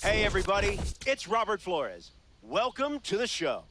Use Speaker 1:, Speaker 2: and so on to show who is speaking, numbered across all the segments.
Speaker 1: Hey, everybody, it's Robert Flores. Welcome to the show.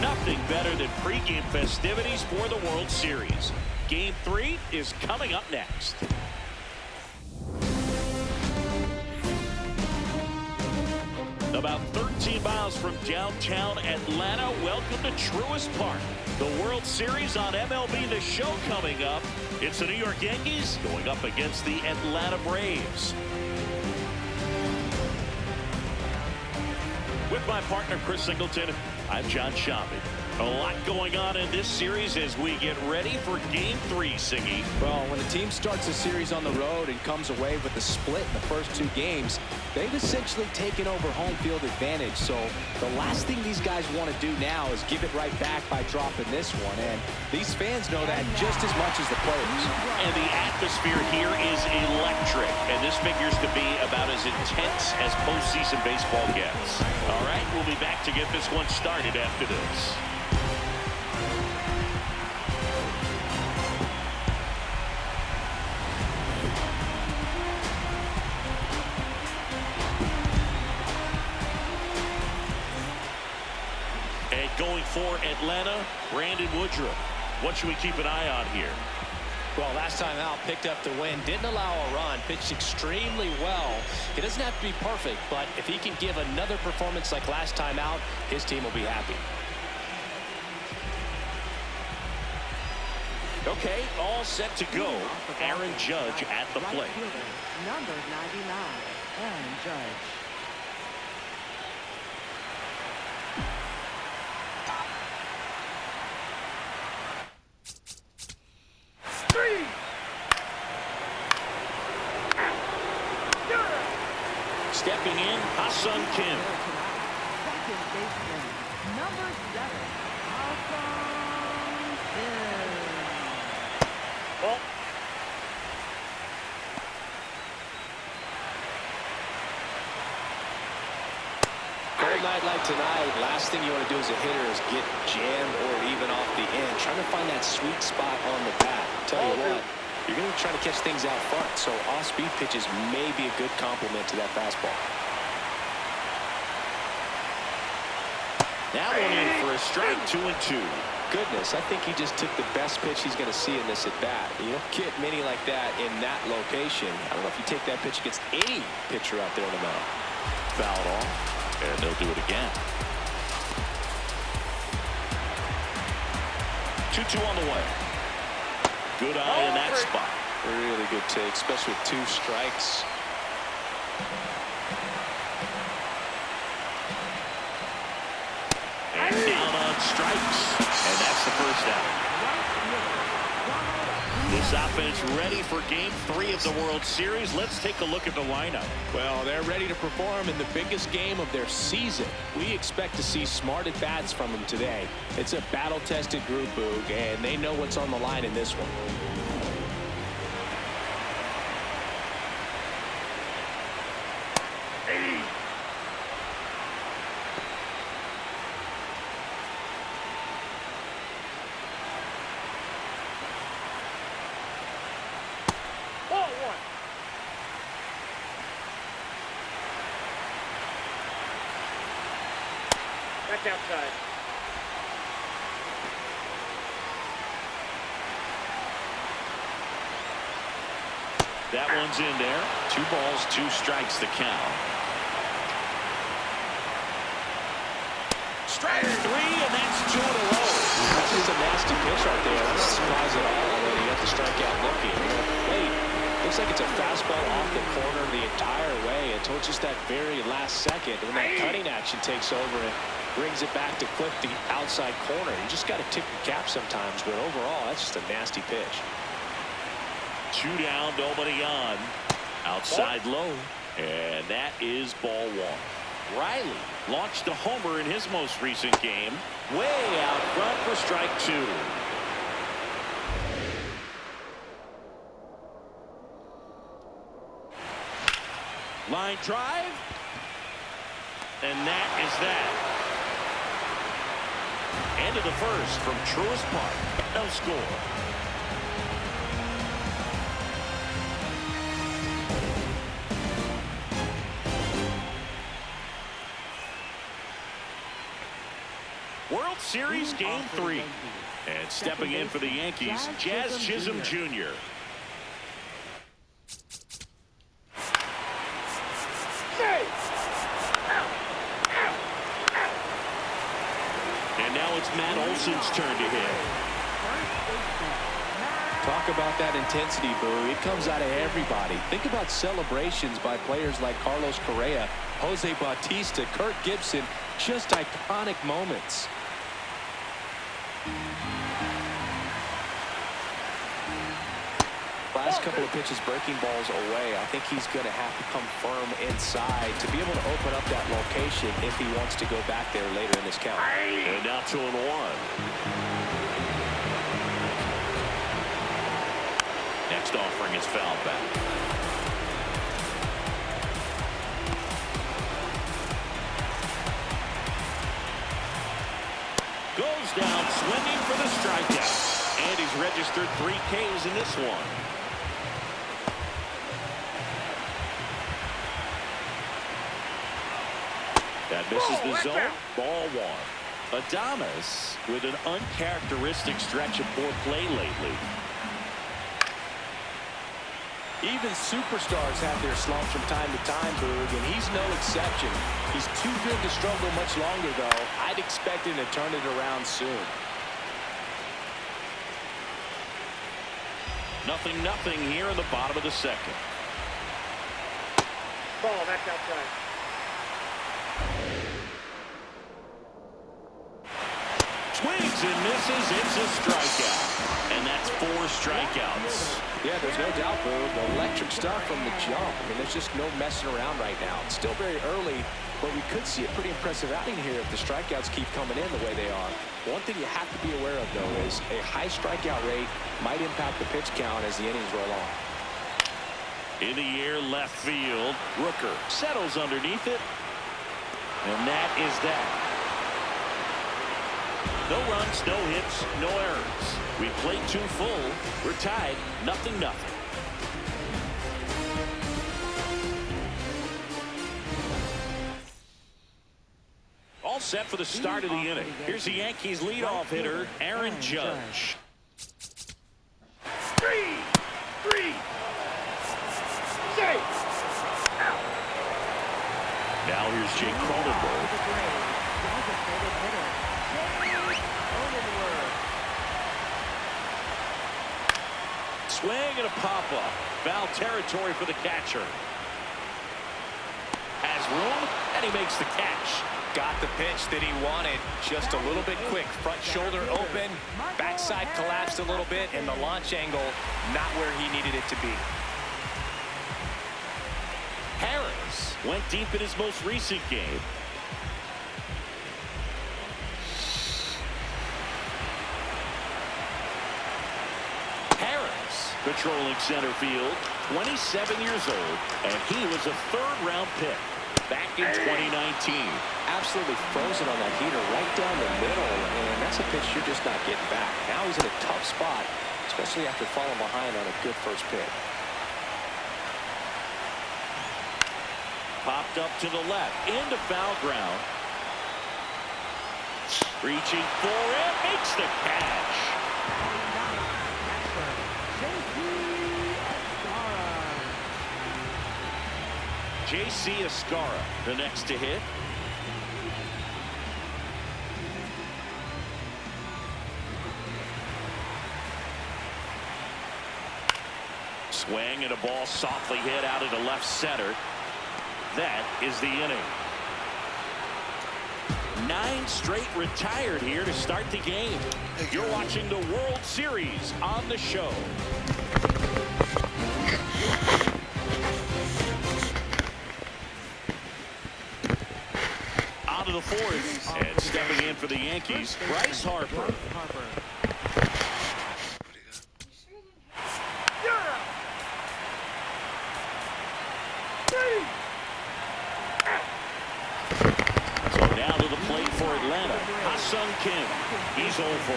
Speaker 2: Nothing better than pregame festivities for the World Series. Game 3 is coming up next. About 13 miles from downtown Atlanta, welcome to Truist Park. The World Series on MLB The Show coming up. It's the New York Yankees going up against the Atlanta Braves. With my partner, Chris Singleton, I'm John Shambi. A lot going on in this series as we get ready for Game 3, Siggy.
Speaker 3: Well, when a team starts a series on the road and comes away with a split in the first 2 games, they've essentially taken over home field advantage. So the last thing these guys want to do now is give it right back by dropping this one. And these fans know that just as much as the players.
Speaker 2: And the atmosphere here is electric. And this figures to be about as intense as postseason baseball gets. All right, we'll be back to get this one started after this. And going for Atlanta, Brandon Woodruff. What should we keep an eye on here?
Speaker 4: Well, last time out, picked up the win, didn't allow a run, pitched extremely well. He doesn't have to be perfect, but if he can give another performance like last time out, his team will be happy.
Speaker 2: Okay, all set to go. Aaron Judge at the plate.
Speaker 5: Number 99, Aaron Judge.
Speaker 2: Stepping in, Ha-Seong Kim.
Speaker 5: Second baseman, number 7, Ha-Seong Kim.
Speaker 2: Oh.
Speaker 3: Cold night like tonight, last thing you want to do as a hitter is get jammed or even off the end. Trying to find that sweet spot on the bat. Tell you what, you're going to try to catch things out front, so off-speed pitches may be a good complement to that fastball.
Speaker 2: Now one in for a strike, 2-2.
Speaker 3: Goodness, I think he just took the best pitch he's going to see in this at-bat. You don't get many like that in that location. I don't know if you take that pitch against any pitcher out there on the mound.
Speaker 2: Fouled off, and they'll do it again. 2-2 on the way. Good eye in that spot.
Speaker 3: Really good take, especially with 2 strikes.
Speaker 2: And down on strikes. And that's the first out. This offense ready for Game 3 of the World Series. Let's take a look at the lineup.
Speaker 3: Well, they're ready to perform in the biggest game of their season. We expect to see smart at-bats from them today. It's a battle-tested group, Boog, and they know what's on the line in this one.
Speaker 6: That's outside.
Speaker 2: That one's in there. 2 balls, 2 strikes the count. Strike 3, and that's 2 in a row.
Speaker 4: That's just a nasty pitch right there. I'm not surprised at all that he got the strikeout looking. Wait, looks like it's a fastball off the corner the entire way until just that very last second when that cutting action takes over and brings it back to clip the outside corner. You just got to tip the cap sometimes, but overall, that's just a nasty pitch.
Speaker 2: 2 down, nobody on. Outside low, and that is ball 1. Riley launched a homer in his most recent game. Way out front for strike 2. Line drive. And that is that. End of the first from Truist Park. No score. World Series Game 3. And stepping in for the Yankees, Jazz Chisholm Jr. And now it's Matt Olson's turn to hit.
Speaker 3: Talk about that intensity, Boo. It comes out of everybody. Think about celebrations by players like Carlos Correa, Jose Bautista, Kirk Gibson. Just iconic moments. Last couple of pitches breaking balls away. I think he's going to have to come firm inside to be able to open up that location if he wants to go back there later in this count.
Speaker 2: And now 2-1. Next offering is fouled back. Goes down swinging for the strikeout. And he's registered 3 Ks in this one. That misses the zone. Ball 1. Adames with an uncharacteristic stretch of poor play lately.
Speaker 3: Even superstars have their slumps from time to time, Boog, and he's no exception. He's too good to struggle much longer, though. I'd expect him to turn it around soon.
Speaker 2: 0-0 here in the bottom of the second.
Speaker 6: Ball, that's outside.
Speaker 2: Swings and misses. It's a strikeout. And that's 4 strikeouts.
Speaker 3: Yeah, there's no doubt, Boog. Electric stuff from the jump. I mean, there's just no messing around right now. It's still very early, but we could see a pretty impressive outing here if the strikeouts keep coming in the way they are. One thing you have to be aware of, though, is a high strikeout rate might impact the pitch count as the innings roll on.
Speaker 2: In the air, left field. Rooker settles underneath it. And that is that. No runs, no hits, no errors. We played 2 full. We're tied 0-0. All set for the start of the inning. Here's the Yankees leadoff hitter, Aaron Judge.
Speaker 6: 3, safe.
Speaker 2: Now here's Jake Cronenberg. Swing and a pop-up. Foul territory for the catcher. Has room, and he makes the catch.
Speaker 4: Got the pitch that he wanted. Just a little bit quick. Front shoulder open. Backside collapsed a little bit, and the launch angle not where he needed it to be.
Speaker 2: Harris went deep in his most recent game. Patrolling center field, 27 years old, and he was a 3rd-round pick back in 2019.
Speaker 3: Absolutely frozen on that heater right down the middle, and that's a pitch you're just not getting back. Now he's in a tough spot, especially after falling behind on a good first pitch.
Speaker 2: Popped up to the left, into foul ground. Reaching for it, makes the catch. J.C. Escara, the next to hit. Swing and a ball softly hit out into left center. That is the inning. 9 straight retired here to start the game. You're watching the World Series on the show. On to the fourth, and stepping in for the Yankees, Bryce Harper. Kim. He's 0 for 1.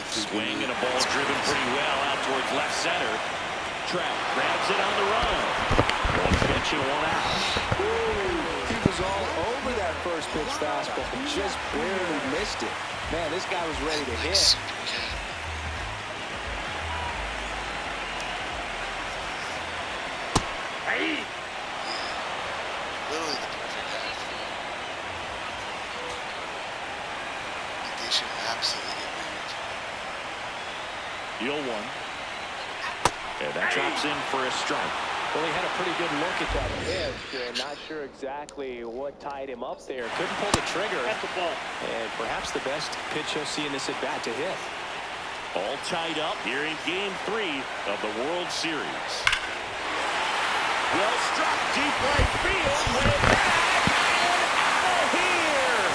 Speaker 2: Swing and a ball driven pretty well out towards left center. Trout grabs it on the run. 1 pitch and 1 out.
Speaker 3: He was all over that first pitch fastball, but just barely missed it. Man, this guy was ready to hit.
Speaker 7: Literally the perfect half. They should absolutely get moved.
Speaker 2: Deal 1. And that drops in for a strike.
Speaker 4: Well, he had a pretty good look at that pitch, and not sure exactly what tied him up there. Couldn't pull the trigger.
Speaker 6: That's the ball.
Speaker 4: And perhaps the best pitch he'll see in this at-bat to hit.
Speaker 2: All tied up here in Game 3 of the World Series. Well struck, deep right field, way back, and out of here!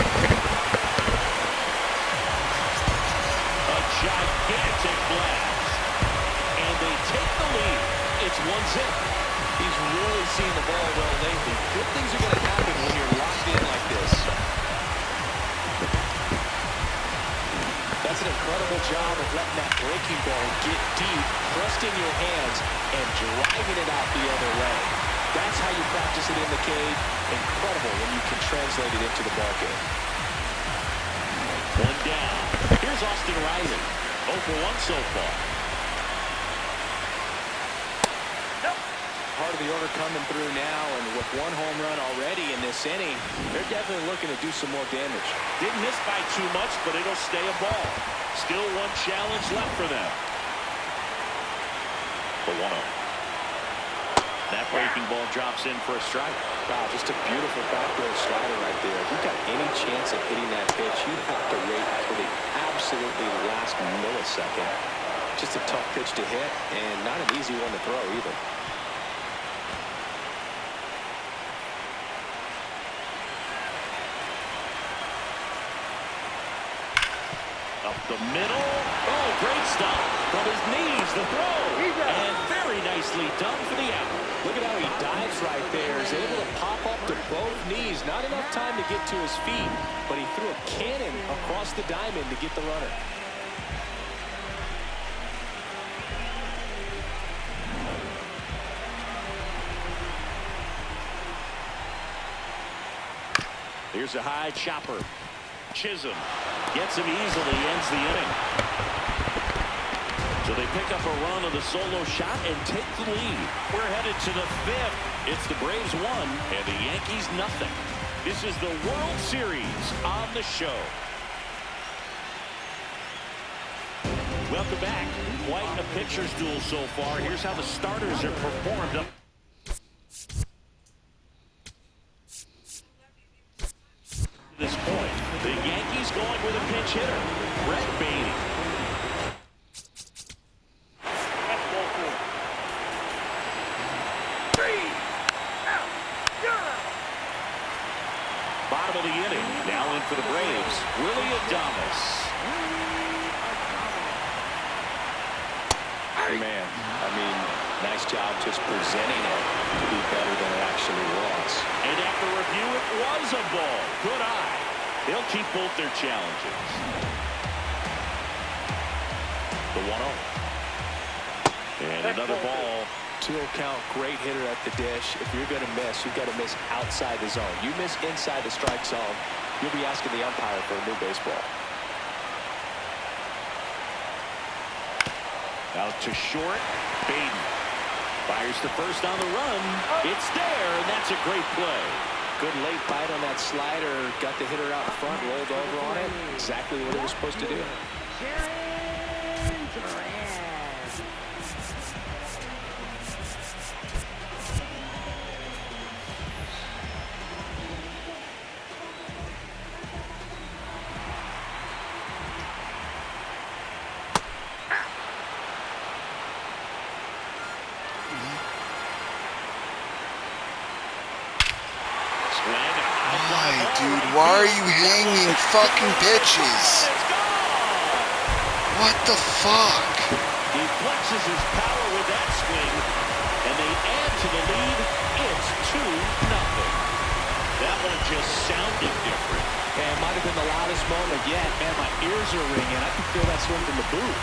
Speaker 2: A gigantic blast, and they take the lead. It's 1-0.
Speaker 3: He's really seen the ball well lately. Good things are going to happen when you're locked in like this. That's an incredible job of letting that breaking ball get deep, thrust in your hands, and driving it out the other way. That's how you practice it in the cage. Incredible when you can translate it into the ball game.
Speaker 2: 1 down. Here's Austin Riley. 0 for 1 so far.
Speaker 3: Part of the order coming through now, and with 1 home run already in this inning, they're definitely looking to do some more damage.
Speaker 2: Didn't miss by too much, but it'll stay a ball. Still 1 challenge left for them. The 1-0. That breaking ball drops in for a strike.
Speaker 3: Wow, just a beautiful backdoor slider right there. If you've got any chance of hitting that pitch, you have to rate for the absolutely last millisecond. Just a tough pitch to hit, and not an easy one to throw either.
Speaker 2: Up the middle. Oh, great stop. From his knees, the throw. And very nicely done for the out.
Speaker 3: Look at how he dives right there. He's able to pop up to both knees. Not enough time to get to his feet, but he threw a cannon across the diamond to get the runner.
Speaker 2: Here's a high chopper. Chisholm gets him easily, ends the inning. So they pick up a run of the solo shot and take the lead. We're headed to the 5th. It's the Braves 1 and the Yankees nothing. This is the World Series on the show. Welcome back. Quite a pitcher's duel so far. Here's how the starters have performed up to this point. The Yankees going with a pinch hitter, Brett Baty.
Speaker 6: That's ball 4. 3 out.
Speaker 2: Bottom of the inning. Now in for the Braves, Willie Adames.
Speaker 3: Man, I mean, nice job just presenting it to be better than it actually was.
Speaker 2: And after review, it was a ball. Good eye. They'll keep both their challenges. The 1-0. And another ball.
Speaker 3: 2-0 count, great hitter at the dish. If you're going to miss, you've got to miss outside the zone. You miss inside the strike zone, you'll be asking the umpire for a new baseball.
Speaker 2: Out to short. Baden fires to first on the run. It's there, and that's a great play.
Speaker 3: Good late bite on that slider. Got the hitter out in front, rolled over on it. Exactly what it was supposed to do.
Speaker 5: Sharon Durant.
Speaker 7: Why, dude? Why are you hanging fucking pitches? What the fuck?
Speaker 2: He flexes his power with that swing, and they add to the lead. It's 2-0. That one just sounded different.
Speaker 3: And it might have been the loudest moment yet. Man, my ears are ringing. I can feel that swing from the booth.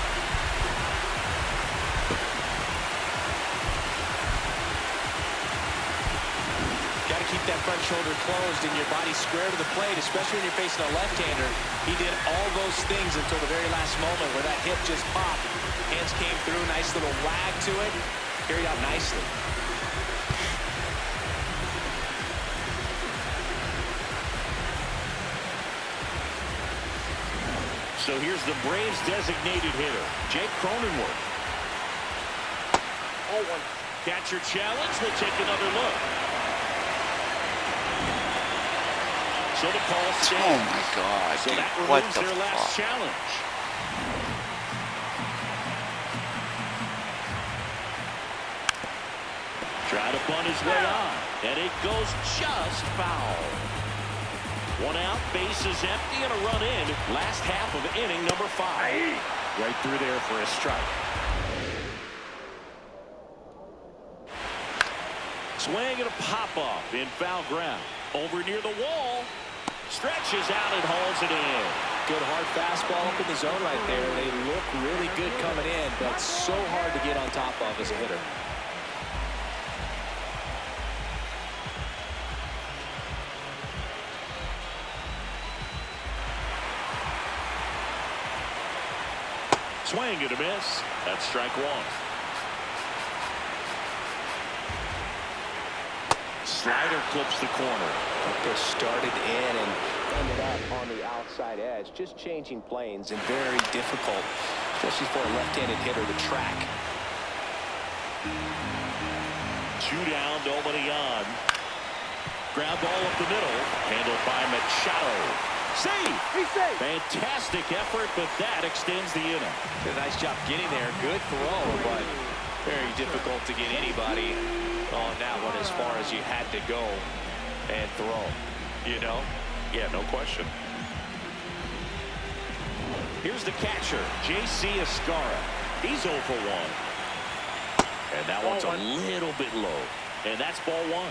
Speaker 3: Got to keep that front shoulder closed and your body square to the plate, especially when you're facing a left-hander. He did all those things until the very last moment where that hip just popped. Hands came through, nice little wag to it. Carried out nicely.
Speaker 2: So here's the Braves designated hitter, Jake Cronenworth.
Speaker 6: 0-1.
Speaker 2: Catcher challenge. We'll take another look. So the call stands.
Speaker 7: Oh my God,
Speaker 2: So
Speaker 7: dude.
Speaker 2: that
Speaker 7: What
Speaker 2: removes
Speaker 7: the
Speaker 2: their last
Speaker 7: fuck?
Speaker 2: challenge. Try to bunt his way on, and it goes just foul. One out, base is empty, and a run in. Last half of inning number 5. Right through there for a strike. Swing and a pop-off in foul ground. Over near the wall. Stretches out and hauls it in.
Speaker 3: Good hard fastball up in the zone right there. They look really good coming in, but so hard to get on top of as a hitter.
Speaker 2: Swing and a miss. That's strike 1. Slider clips the corner.
Speaker 3: Just started in and ended up on the outside edge. Just changing planes and very difficult, especially for a left-handed hitter to track.
Speaker 2: 2 down, nobody on. Ground ball up the middle. Handled by Machado. Save! Fantastic effort, but that extends the inning.
Speaker 3: Did a nice job getting there. Good throw, but very difficult to get anybody on that one as far as you had to go and throw. You know?
Speaker 2: Yeah, no question. Here's the catcher, J.C. Escara. He's 0 for 1. And that one's a little bit low. And that's ball 1.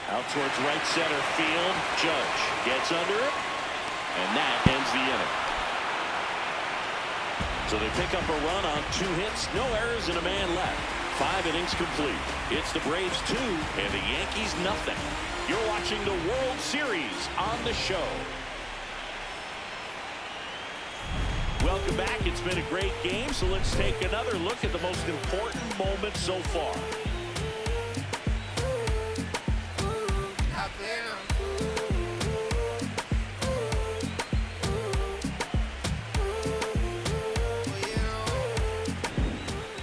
Speaker 2: Out towards right center field. Judge gets under it. And that ends the inning. So they pick up a run on 2 hits. No errors and a man left. 5 innings complete. It's the Braves 2 and the Yankees nothing. You're watching the World Series on the show. Welcome back. It's been a great game. So let's take another look at the most important moment so far.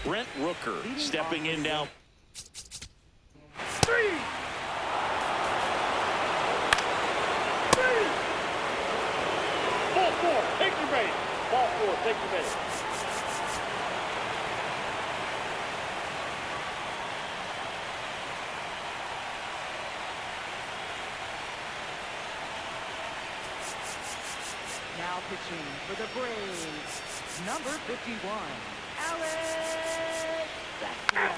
Speaker 2: Brent Rooker stepping in now.
Speaker 6: 3. Ball 4. Take your base. Ball 4. Take your base.
Speaker 5: Now pitching for the Braves, number 51, Alex Sakia.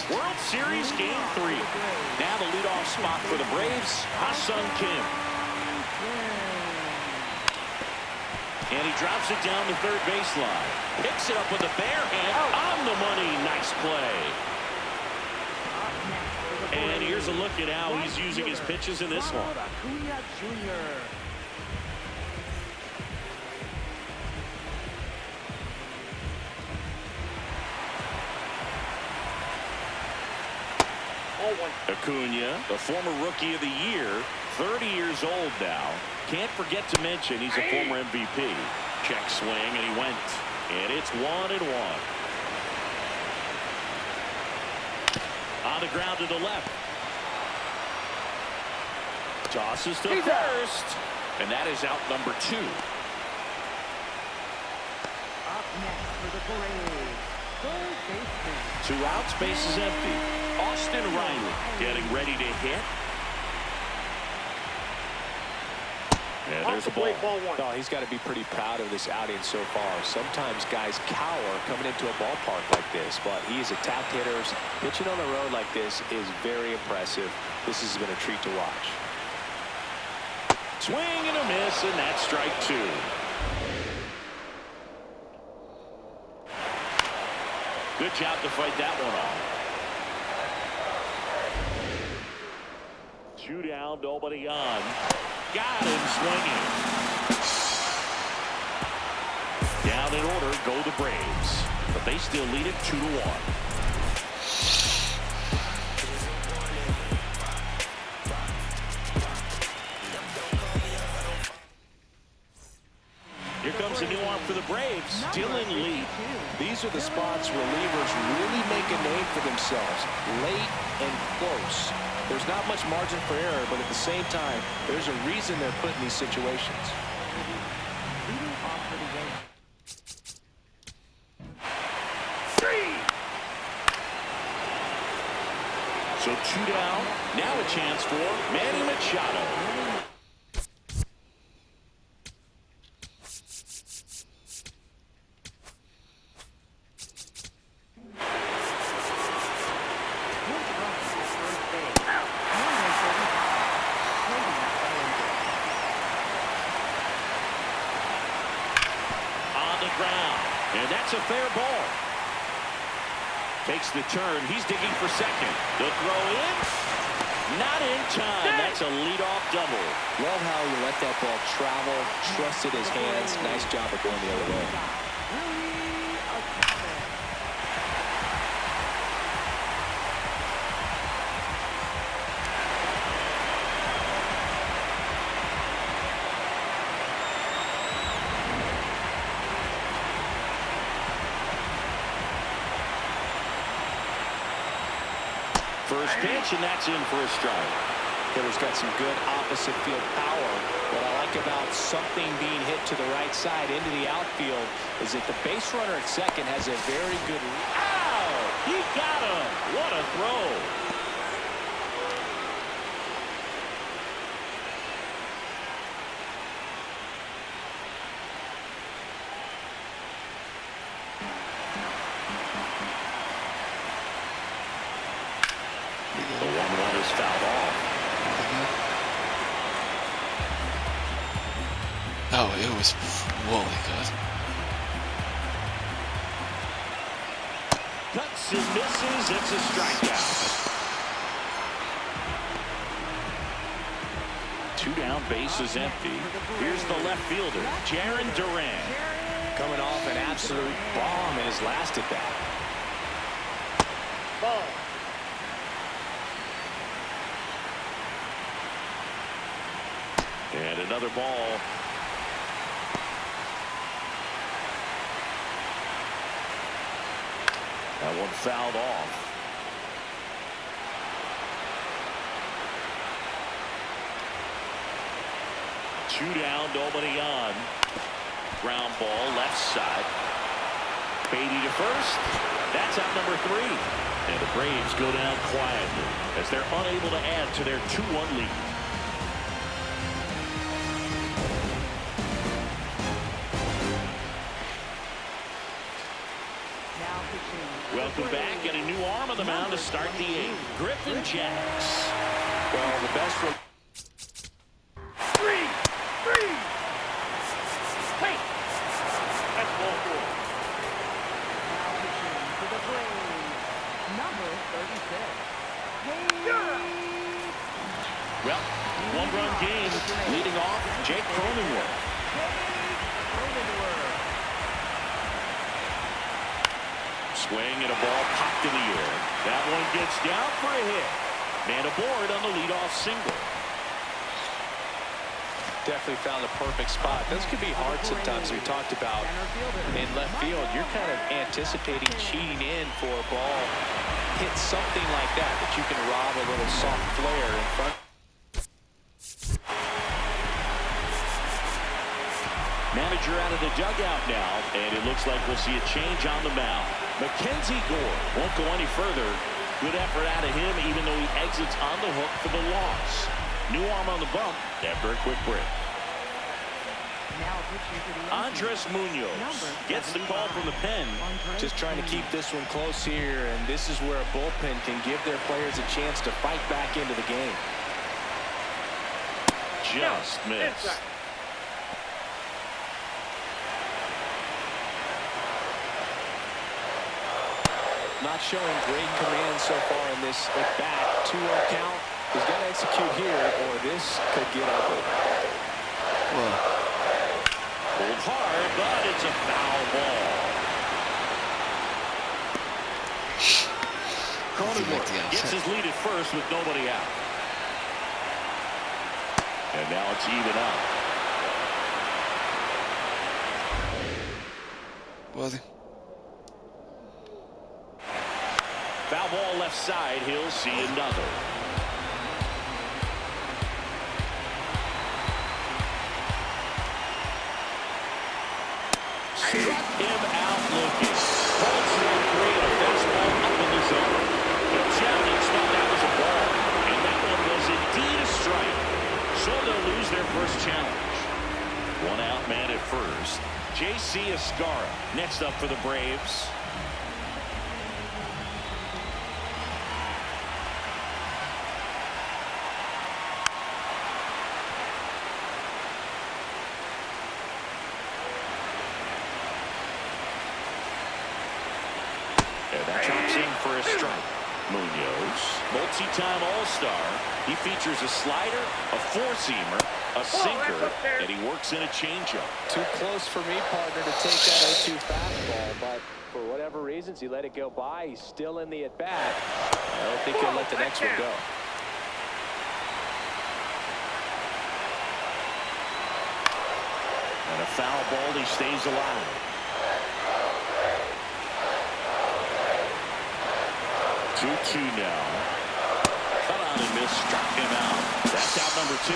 Speaker 2: World Series Game 3. Now the leadoff spot for the Braves, Ha-Sung Kim. And he drops it down the third baseline. Picks it up with the bare hand. On the money. Nice play. And here's a look at how he's using his pitches in this one.
Speaker 6: 1.
Speaker 2: Acuna, the former Rookie of the Year, 30 years old now. Can't forget to mention he's a former MVP. Check swing, and he went. And it's 1-1. On the ground to the left. Tosses to first. And that is out number 2.
Speaker 5: Up next for the Braves, third baseman.
Speaker 2: 2 outs, base is empty. Austin Riley getting ready to hit. And there's a ball.
Speaker 6: Ball 1.
Speaker 4: Oh, he's got to be pretty proud of this outing so far. Sometimes guys cower coming into a ballpark like this, but he is attacked hitters. Pitching on the road like this is very impressive. This has been a treat to watch.
Speaker 2: Swing and a miss, and that's strike 2. Good job to fight that one off. 2 down, nobody on. Got him swinging. Down in order go the Braves, but they still lead it 2-1. Here comes a new arm for the Braves, Dylan Lee.
Speaker 3: These are the spots relievers really make a name for themselves, late and close. There's not much margin for error, but at the same time, there's a reason they're put in these situations.
Speaker 5: Leading off for the game.
Speaker 2: So 2 down. Now a chance for Manny Machado. Ground, and that's a fair ball. Takes the turn. He's digging for second. The throw in. Not in time. That's a leadoff double.
Speaker 3: Love how he let that ball travel, trusted his hands. Nice job of going the other way.
Speaker 2: First pitch, and that's in for a strike.
Speaker 3: Hitter's got some good opposite field power. What I like about something being hit to the right side into the outfield is that the base runner at second has a very good...
Speaker 2: Ow! He got him! What a throw! The 1-1 is fouled off.
Speaker 7: Oh, it was really good.
Speaker 2: Cuts and misses. It's a strikeout. 2 down, base is empty. Here's the left fielder, Jarren Duran.
Speaker 3: Coming off an absolute bomb in his last at bat.
Speaker 6: Ball.
Speaker 2: And another ball. That one fouled off. Two down, nobody on. Ground ball, left side. Beatty to first. That's out number 3. And the Braves go down quietly as they're unable to add to their 2-1 lead. Welcome back, and a new arm on the mound to start the 8th. Griffin Jacks.
Speaker 3: Well, the best one.
Speaker 6: 3. Hey! That's ball 4.
Speaker 5: Now pitching for the Braves, number 36.
Speaker 2: Well, 1-run game. Leading off, Jake Cronenworth. Swing and a ball popped in the air. That one gets down for a hit. Man aboard on the leadoff single.
Speaker 4: Definitely found the perfect spot. Those could be hard sometimes. We talked about in left field. You're kind of anticipating cheating in for a ball. Hit something like that you can rob a little soft flare in front.
Speaker 2: Manager out of the dugout now, and it looks like we'll see a change on the mound. Mackenzie Gore won't go any further. Good effort out of him, even though he exits on the hook for the loss. New arm on the bump after a quick break. Andres Munoz gets the call from the pen.
Speaker 3: Just trying to keep this one close here, and this is where a bullpen can give their players a chance to fight back into the game.
Speaker 2: Just missed.
Speaker 3: Not showing great command so far in this at-bat. 2-0 count. He's got to execute here, or this could get ugly.
Speaker 2: Pulled hard, but it's a foul ball. Cronenworth gets his lead at first with nobody out. And now it's even up. Foul ball left side. He'll see another. Him out looking. Holds one great. A fastball up in the zone. The challenge thought that was a ball. And that one was indeed a strike. So they'll lose their first challenge. One out man at first. J.C. Escara next up for the Braves. Chops in for a strike. Munoz, multi-time All-Star. He features a slider, a four-seamer, a sinker, and he works in a changeup.
Speaker 3: Too close for me, partner, to take that 0-2 fastball, but for whatever reasons, he let it go by. He's still in the at-bat. I don't think he'll let the next one go.
Speaker 2: And a foul ball, he stays alive. 2-2 now. Cut on and miss, struck him out. That's out number 2.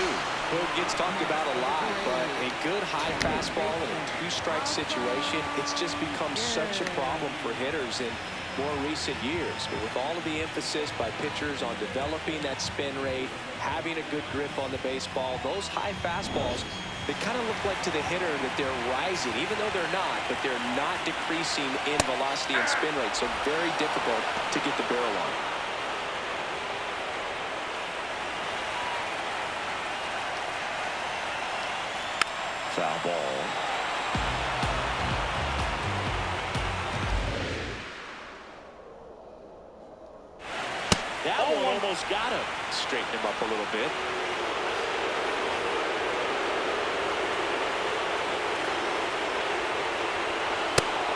Speaker 3: Well, it gets talked about a lot, but a good high fastball in a 2-strike situation, it's just become such a problem for hitters in more recent years. But with all of the emphasis by pitchers on developing that spin rate, having a good grip on the baseball, those high fastballs, they kind of look like to the hitter that they're rising, even though they're not, but they're not decreasing in velocity and spin rate, so very difficult to get the barrel on.
Speaker 2: Foul ball. That one almost got him.
Speaker 3: Straighten him up a little bit.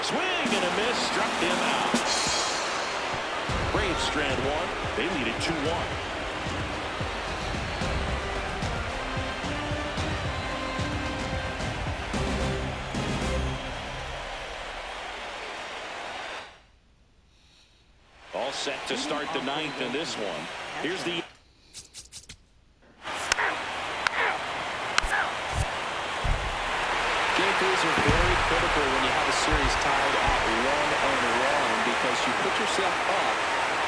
Speaker 2: Swing and a miss, struck him out. Braves strand one. They lead it 2-1. All set to start the 9th in this one. Here's the
Speaker 3: Game threes are very critical when you have a series tied at 1-1 because you put yourself up.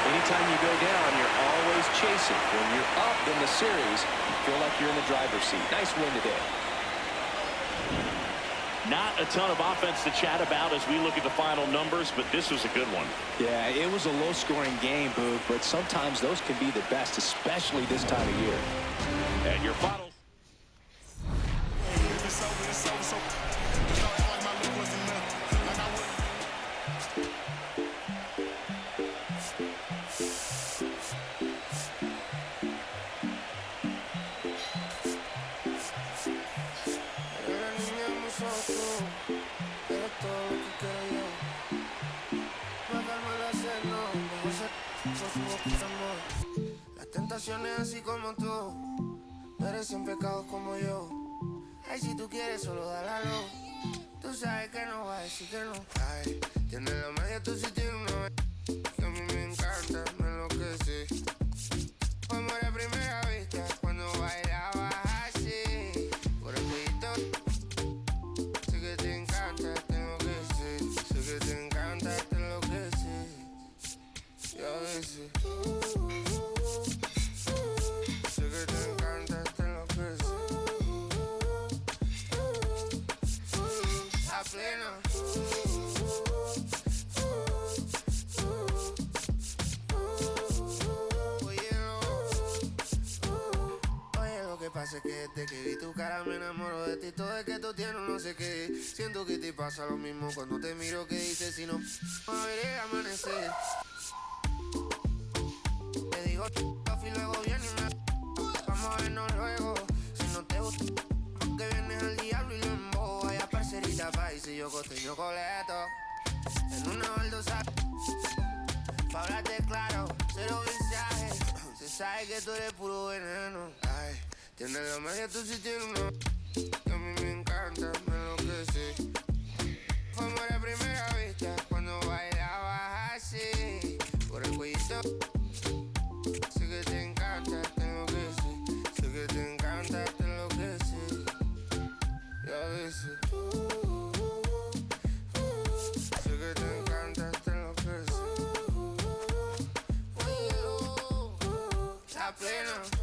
Speaker 3: Anytime you go down, you're always chasing. When you're up in the series, you feel like you're in the driver's seat. Nice win today.
Speaker 2: Not a ton of offense to chat about as we look at the final numbers, but this was a good one.
Speaker 3: Yeah, it was a low-scoring game, Boog, but sometimes those can be the best, especially this time of year.
Speaker 2: And your final.
Speaker 8: La tentaciones así como tú, merecen pecados como yo. Ay, si tú quieres solo dale a luz. Tú sabes que no va a decir que no. Ay, tienes la magia, tú sí tienes una que a mí me encanta, me enloquece. Fue amor a primera vista cuando bailabas así. Por el jueguito, sé que te encanta, te enloquece. Sé que te encanta, te enloquece. Y a veces sé que te encanta, te enloquece. A pleno. Oye, lo que pasa es que desde que vi tu cara me enamoro de ti. Todo es que tú tienes no sé qué. Siento que te pasa lo mismo cuando te miro. Que dices si no a ver el amanecer. Te digo y luego viene y me vamos a vernos luego. Si no te gusta que vienes al diablo y lo embobo. Vaya parcerita país y yo costeño coleto. En una baldosa pa' hablarte claro, cero mensajes. Se sabe que tú eres puro veneno. Ay, tienes la magia, tú sí tienes una que a mí me encanta, me enloquece. Fue amor a primera vista cuando bailabas así. Por el cuellito, sé que te encanta, te enloquece. Sé que te encanta, te enloquece. Y a veces sé que te encanta, te enloquece. A pleno.